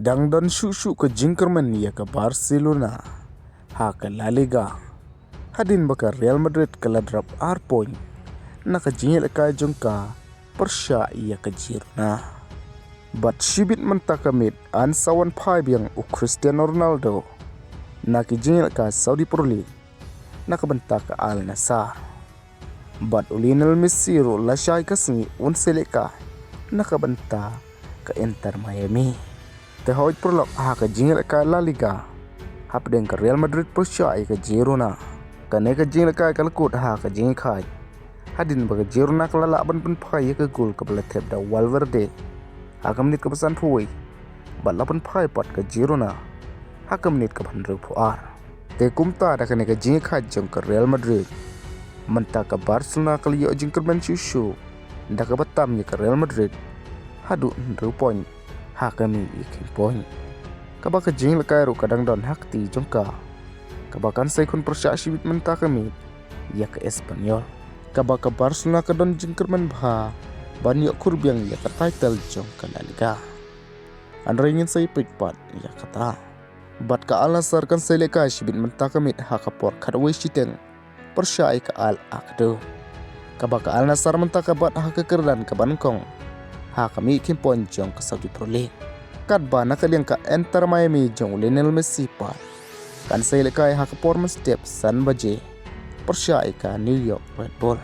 Dangdon syuk-syuk ke jingkerman ya ke Barcelona, ha ke La Liga. Hadin baka Real Madrid ke ladrap point, na ke ialehkai jongka persya ya ke Girona. Bat Shibit mentakamit an sawan pai biang Cristiano Ronaldo, na ke ialehkai Saudi Pro League, na ke bentak ke Al Nassr. Bat Lionel Messi ro lashai kasngi seleka, na ke bentak ke Inter Miami. Tehoj prolog ha ke ialehkai La Liga, hap deng ke Real Madrid persya ke Girona. Kane ke ialehkai kalkut ha ke jingeh. Hadin bagi Girona kelala ban pai ke gol ke belatep da Valverde. Ha ke menit ke pesan pui. Bat lapan pai pot ke Girona. Ha ke menit ke bandar puar. Te kumta da kane ke jingeh jong ke Real Madrid. Mentah ke Barcelona ke liok jingkerman syushu. Da ke batam ke Real Madrid. Hadu 2 poin. Ha kami ikin poin. Kaba ke ialehkai ro kadang don hak ti jongka. Kabakan saya kun persya Shibit mentah kami ya ke Espanyol. Kaba ke Barcelona ke don jingkerman bah banyak kurbiang ya ke title jong ke La Liga. Andra ingin saya pikpat ya kata. Bat ke Al Nassr kan saya ialehkai Shibit mentah kami ha ke por kadwe shiteng persya ke Al Akdo. Kaba ke Al Nassr mentah ke bat ha ke kerdan ke Bangkong. Ha kami ikin poin jong ke Saudi Pro League. Kat ba na kaliang ka Inter Miami jong Lionel Messi pat. Kan saya ialehkai ha ke performance step san baje persya ke New York Red Bull.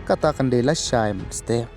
Katakan de lashai step.